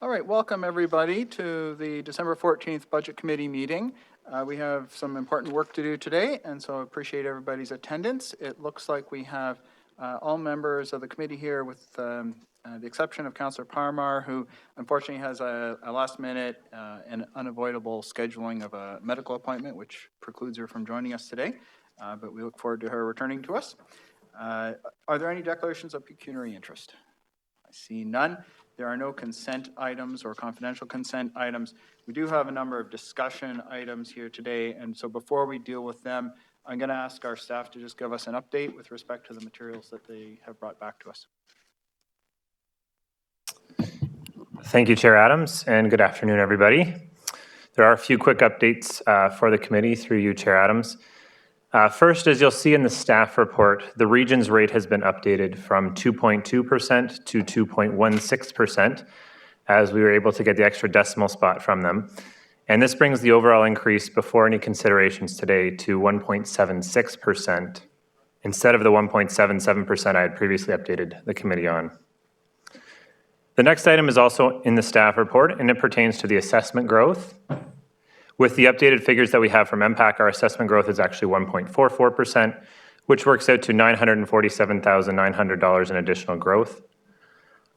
All right, welcome everybody to the December 14th Budget Committee meeting. We have some important work to do today, and so I appreciate everybody's attendance. It looks like we have all members of the committee here with the exception of Councillor Parmar, who unfortunately has a last minute and unavoidable scheduling of a medical appointment, which precludes her from joining us today, but we look forward to her returning to us. Are there any declarations of pecuniary interest? I see none. There are no consent items or confidential consent items. We do have a number of discussion items here today, and so before we deal with them, I'm going to ask our staff to just give us an update with respect to the materials that they have brought back to us. Thank you, Chair Adams, and good afternoon, everybody. There are a few quick updates for the committee through you, Chair Adams. First, as you'll see in the staff report, the region's rate has been updated from 2.2% to 2.16%, as we were able to get the extra decimal spot from them. And this brings the overall increase before any considerations today to 1.76%, instead of the 1.77% I had previously updated the committee on. The next item is also in the staff report, and it pertains to the assessment growth. With the updated figures that we have from MPAC, our assessment growth is actually 1.44%, which works out to $947,900 in additional growth.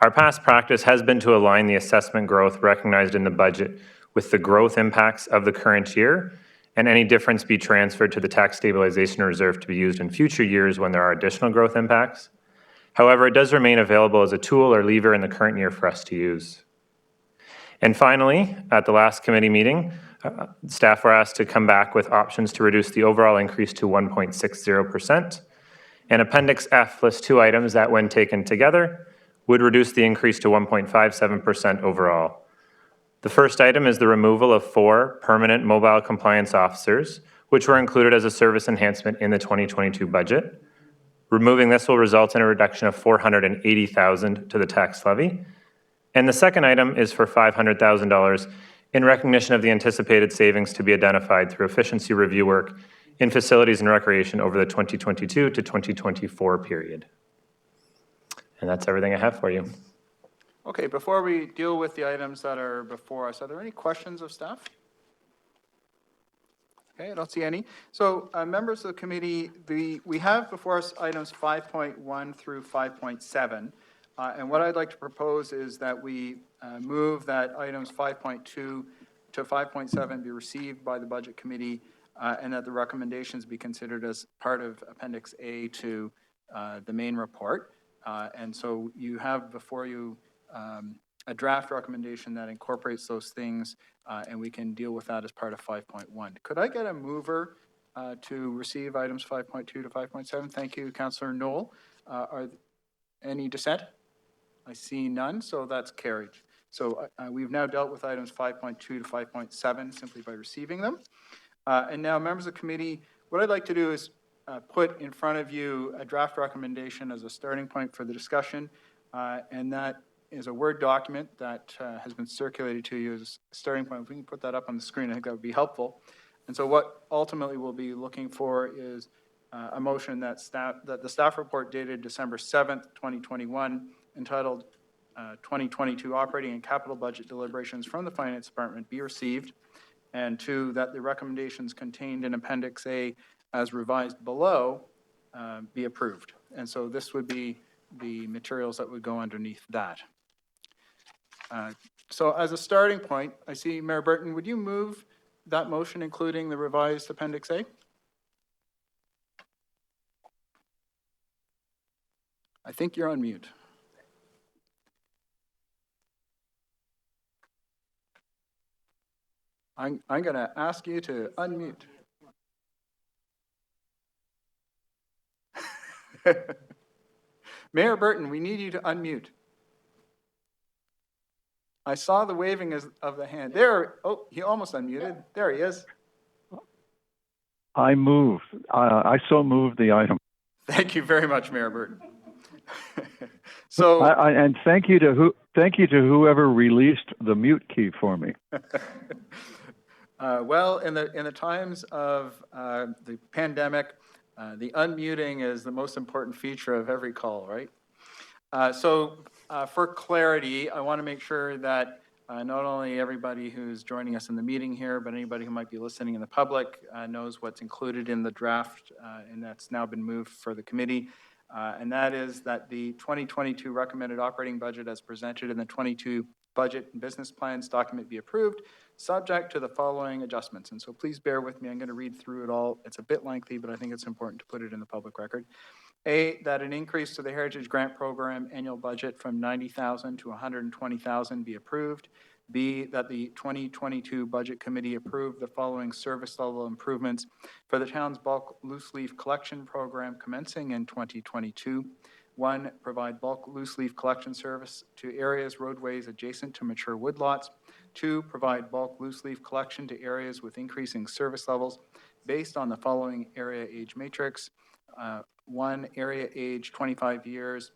Our past practice has been to align the assessment growth recognized in the budget with the growth impacts of the current year, and any difference be transferred to the tax stabilization reserve to be used in future years when there are additional growth impacts. However, it does remain available as a tool or lever in the current year for us to use. And finally, at the last committee meeting, staff were asked to come back with options to reduce the overall increase to 1.60%. And Appendix F lists two items that, when taken together, would reduce the increase to 1.57% overall. The first item is the removal of 4 permanent mobile compliance officers, which were included as a service enhancement in the 2022 budget. Removing this will result in a reduction of $480,000 to the tax levy. And the second item is for $500,000 in recognition of the anticipated savings to be identified through efficiency review work in facilities and recreation over the 2022 to 2024 period. And that's everything I have for you. Okay, before we deal with the items that are before us, are there any questions of staff? Okay, I don't see any. So members of the committee, we have before us items 5.1 through 5.7. And what I'd like to propose is that we move that items 5.2 to 5.7 be received by the Budget Committee and that the recommendations be considered as part of Appendix A to the main report. And so you have before you a draft recommendation that incorporates those things, and we can deal with that as part of 5.1. Could I get a mover to receive items 5.2 to 5.7? Thank you, Councillor Knoll. Are any dissent? I see none, so that's carried. So we've now dealt with items 5.2 to 5.7 simply by receiving them. And now, members of the committee, what I'd like to do is put in front of you a draft recommendation as a starting point for the discussion, and that is a Word document that has been circulated to you as a starting point. If we can put that up on the screen, I think that would be helpful. And so what ultimately we'll be looking for is a motion that the staff report dated December 7th, 2021, entitled 2022 Operating and Capital Budget Deliberations from the Finance Department be received, and 2, that the recommendations contained in Appendix A as revised below be approved. And so this would be the materials that would go underneath that. So as a starting point, I see Mayor Burton, would you move that motion including the revised Appendix A? I think you're on mute. I'm going to ask you to unmute. Mayor Burton, we need you to unmute. I saw the waving of the hand. There, oh, he almost unmuted. There he is. I so move the item. Thank you very much, Mayor Burton. So, and thank you to whoever released the mute key for me. Well, in the times of the pandemic, the unmuting is the most important feature of every call, right? So for clarity, I want to make sure that Not only everybody who's joining us in the meeting here, but anybody who might be listening in the public knows what's included in the draft, and that's now been moved for the committee. And that is that the 2022 recommended operating budget as presented in the 22 budget and business plans document be approved, subject to the following adjustments. And so please bear with me. I'm going to read through it all. It's a bit lengthy, but I think it's important to put it in the public record. A, that an increase to the Heritage Grant Program annual budget from $90,000 to $120,000 be approved. B, that the 2022 Budget Committee approve the following service level improvements for the town's bulk loose leaf collection program commencing in 2022. 1, provide bulk loose leaf collection service to areas, roadways adjacent to mature woodlots. 2, provide bulk loose leaf collection to areas with increasing service levels based on the following area age matrix. 1, area age 25 years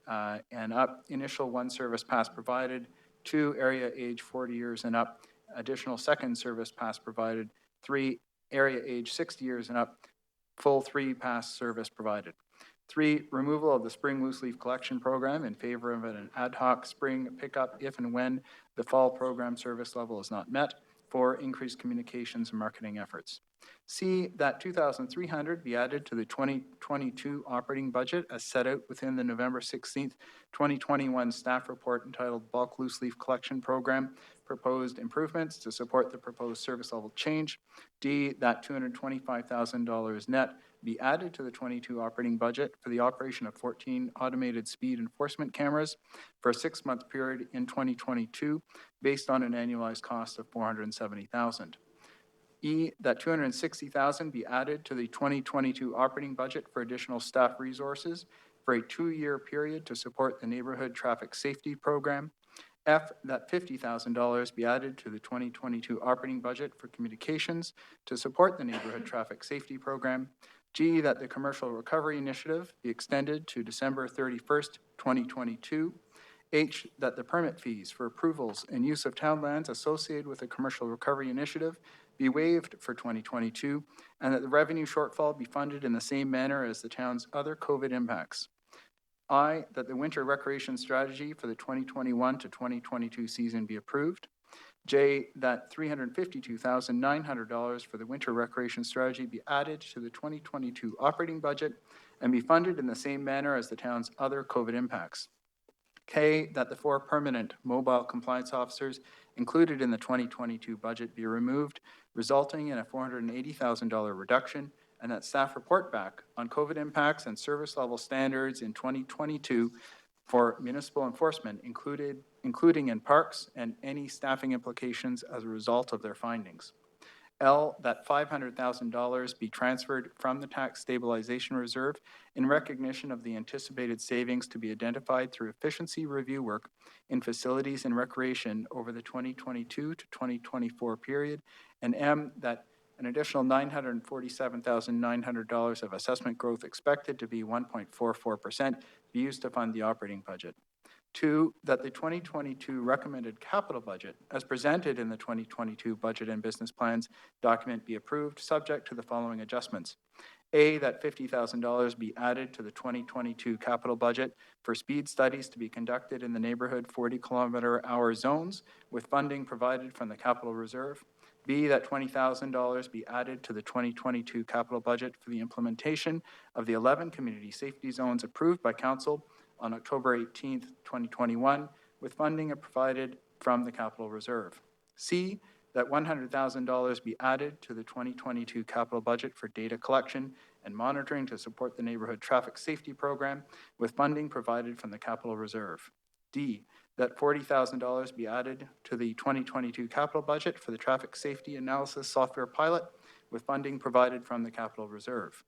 and up, initial 1 service pass provided. 2, area age 40 years and up, additional 2nd service pass provided. 3, area age 60 years and up, full 3 pass service provided. 3, removal of the spring loose leaf collection program in favor of an ad hoc spring pickup if and when the fall program service level is not met. 4, increased communications and marketing efforts. C, that $2,300 be added to the 2022 operating budget as set out within the November 16th, 2021 staff report entitled Bulk Loose Leaf Collection Program, Proposed Improvements to Support the Proposed Service Level Change. D, that $225,000 net be added to the 22 operating budget for the operation of 14 automated speed enforcement cameras for a 6-month period in 2022 based on an annualized cost of $470,000. E, that $260,000 be added to the 2022 operating budget for additional staff resources for a 2-year period to support the neighborhood traffic safety program. F, that $50,000 be added to the 2022 operating budget for communications to support the neighborhood traffic safety program. G, that the commercial recovery initiative be extended to December 31st, 2022. H, that the permit fees for approvals and use of town lands associated with the commercial recovery initiative be waived for 2022, and that the revenue shortfall be funded in the same manner as the town's other COVID impacts. I, that the winter recreation strategy for the 2021 to 2022 season be approved. J, that $352,900 for the winter recreation strategy be added to the 2022 operating budget and be funded in the same manner as the town's other COVID impacts. K, that the 4 permanent mobile compliance officers included in the 2022 budget be removed, resulting in a $480,000 reduction, and that staff report back on COVID impacts and service level standards in 2022 for municipal enforcement, including in parks, and any staffing implications as a result of their findings. L, that $500,000 be transferred from the tax stabilization reserve in recognition of the anticipated savings to be identified through efficiency review work in facilities and recreation over the 2022 to 2024 period. And M, that an additional $947,900 of assessment growth expected to be 1.44% be used to fund the operating budget. 2, that the 2022 recommended capital budget, as presented in the 2022 budget and business plans document, be approved, subject to the following adjustments. A, that $50,000 be added to the 2022 capital budget for speed studies to be conducted in the neighborhood 40-kilometer-hour zones with funding provided from the capital reserve. B, that $20,000 be added to the 2022 capital budget for the implementation of the 11 community safety zones approved by council on October 18th, 2021, with funding provided from the capital reserve. C, that $100,000 be added to the 2022 capital budget for data collection and monitoring to support the neighborhood traffic safety program, with funding provided from the capital reserve. D, that $40,000 be added to the 2022 capital budget for the traffic safety analysis software pilot, with funding provided from the capital reserve.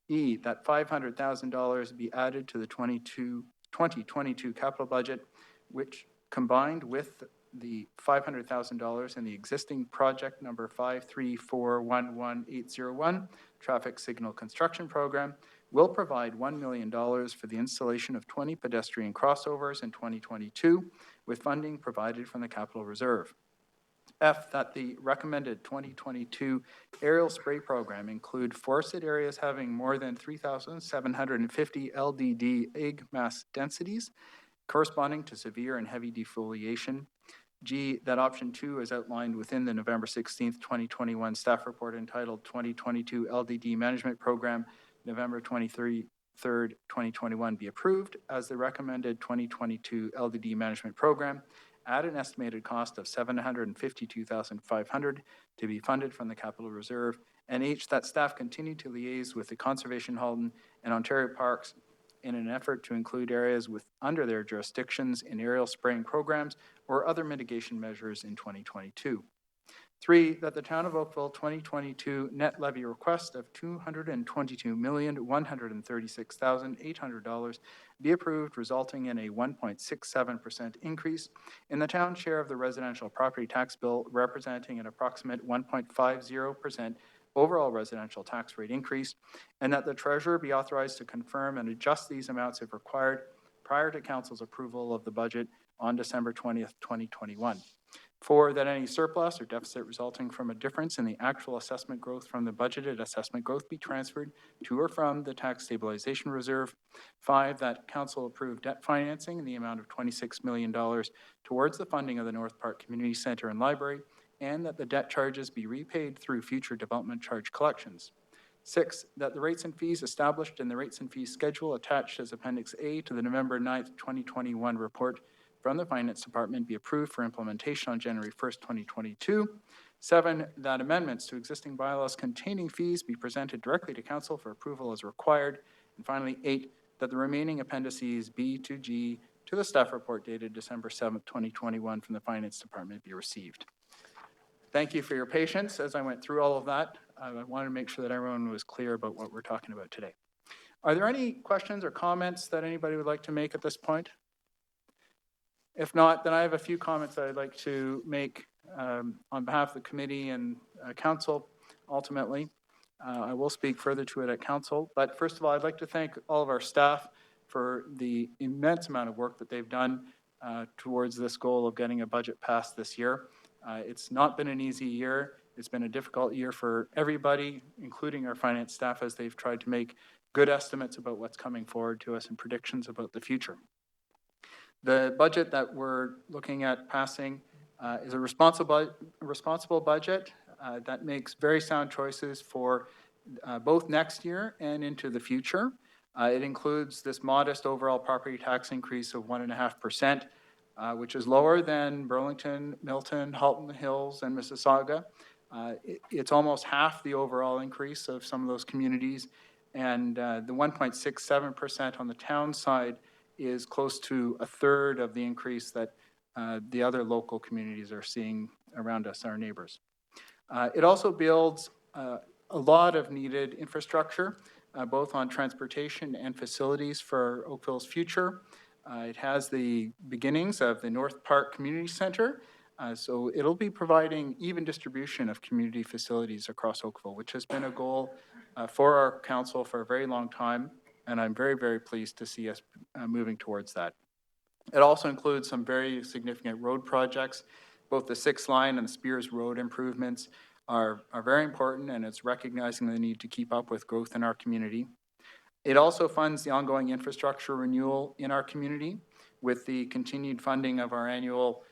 E, that $500,000 be added to the 2022 capital budget, which combined with the $500,000 in the existing project number 53411-801 traffic signal construction program, will provide $1 million for the installation of 20 pedestrian crossovers in 2022, with funding provided from the capital reserve. F, that the recommended 2022 aerial spray program include forested areas having more than 3,750 LDD egg mass densities corresponding to severe and heavy defoliation. G, that option 2 is outlined within the November 16th, 2021 staff report entitled 2022 LDD Management Program, November 23rd, 2021 be approved as the recommended 2022 LDD Management Program at an estimated cost of $752,500 to be funded from the Capital Reserve. And H, that staff continue to liaise with the Conservation Halton and Ontario Parks in an effort to include areas under their jurisdictions in aerial spraying programs or other mitigation measures in 2022. 3, that the Town of Oakville 2022 net levy request of $222,136,800 be approved, resulting in a 1.67% increase in the town share of the residential property tax bill, representing an approximate 1.50% overall residential tax rate increase, and that the treasurer be authorized to confirm and adjust these amounts if required prior to council's approval of the budget on December 20th, 2021. 4, that any surplus or deficit resulting from a difference in the actual assessment growth from the budgeted assessment growth be transferred to or from the tax stabilization reserve. 5, that council approve debt financing in the amount of $26 million towards the funding of the North Park Community Centre and Library, and that the debt charges be repaid through future development charge collections. 6, that the rates and fees established in the rates and fees schedule attached as Appendix A to the November 9th, 2021 report from the Finance Department be approved for implementation on January 1st, 2022. 7, that amendments to existing bylaws containing fees be presented directly to Council for approval as required. And finally, 8, that the remaining appendices B to G to the staff report dated December 7th, 2021 from the Finance Department be received. Thank you for your patience as I went through all of that. I wanted to make sure that everyone was clear about what we're talking about today. Are there any questions or comments that anybody would like to make at this point? If not, then I have a few comments that I'd like to make on behalf of the committee and council ultimately. I will speak further to it at council, but first of all, I'd like to thank all of our staff for the immense amount of work that they've done towards this goal of getting a budget passed this year. It's not been an easy year. It's been a difficult year for everybody, including our finance staff, as they've tried to make good estimates about what's coming forward to us and predictions about the future. The budget that we're looking at passing is a responsible budget that makes very sound choices for both next year and into the future. It includes this modest overall property tax increase of 1.5%, which is lower than Burlington, Milton, Halton Hills, and Mississauga. It's almost half the overall increase of some of those communities, and the 1.67% on the town side is close to a third of the increase that the other local communities are seeing around us, our neighbors. It also builds a lot of needed infrastructure, both on transportation and facilities for Oakville's future. It has the beginnings of the North Park Community Centre, so it'll be providing even distribution of community facilities across Oakville, which has been a goal for our council for a very long time, and I'm very, very pleased to see us moving towards that. It also includes some very significant road projects. Both the 6th Line and the Spears Road improvements are very important, and it's recognizing the need to keep up with growth in our community. It also funds the ongoing infrastructure renewal in our community with the continued funding of our annual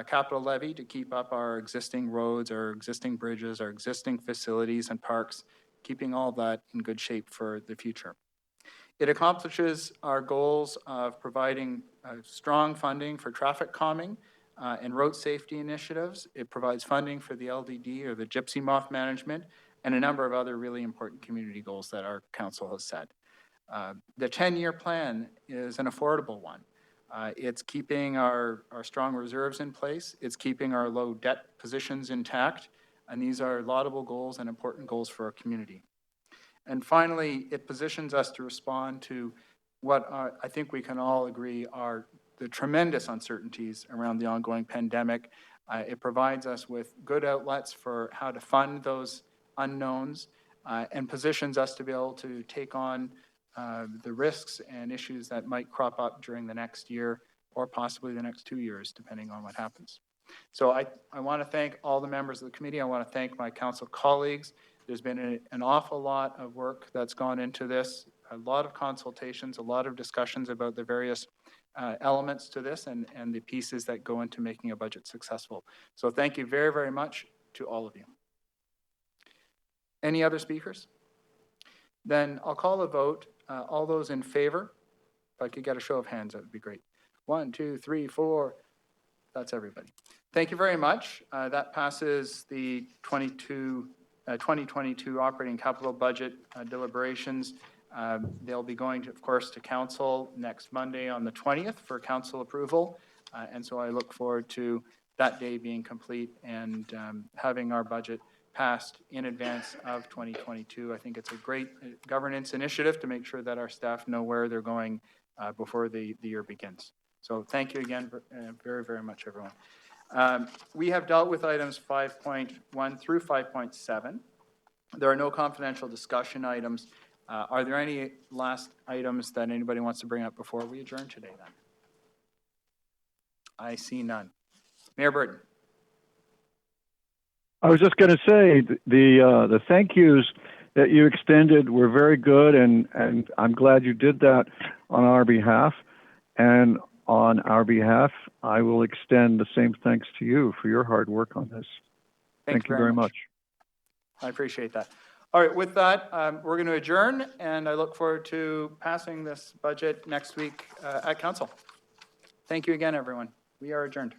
capital levy to keep up our existing roads, our existing bridges, our existing facilities and parks, keeping all of that in good shape for the future. It accomplishes our goals of providing strong funding for traffic calming and road safety initiatives. It provides funding for the LDD or the gypsy moth management and a number of other really important community goals that our council has set. The 10-year plan is an affordable one. It's keeping our strong reserves in place. It's keeping our low debt positions intact. And these are laudable goals and important goals for our community. And finally, it positions us to respond to what I think we can all agree are the tremendous uncertainties around the ongoing pandemic. It provides us with good outlets for how to fund those unknowns and positions us to be able to take on the risks and issues that might crop up during the next year or possibly the next 2 years, depending on what happens. So I want to thank all the members of the committee. I want to thank my council colleagues. There's been an awful lot of work that's gone into this, a lot of consultations, a lot of discussions about the various elements to this and the pieces that go into making a budget successful. So thank you very, very much to all of you. Any other speakers? Then I'll call a vote. All those in favor, if I could get a show of hands, that would be great. 1, 2, 3, 4. That's everybody. Thank you very much. That passes the 2022 operating capital budget deliberations. They'll be going, of course, to council next Monday on the 20th for council approval. And so I look forward to that day being complete and having our budget passed in advance of 2022. I think it's a great governance initiative to make sure that our staff know where they're going before the year begins. So thank you again very, very much, everyone. We have dealt with items 5.1 through 5.7. There are no confidential discussion items. Are there any last items that anybody wants to bring up before we adjourn today then? I see none. Mayor Burton. I was just going to say the thank yous that you extended were very good, and I'm glad you did that on our behalf. And on our behalf, I will extend the same thanks to you for your hard work on this. Thank you very much. I appreciate that. All right, with that, we're going to adjourn, and I look forward to passing this budget next week at council. Thank you again, everyone. We are adjourned.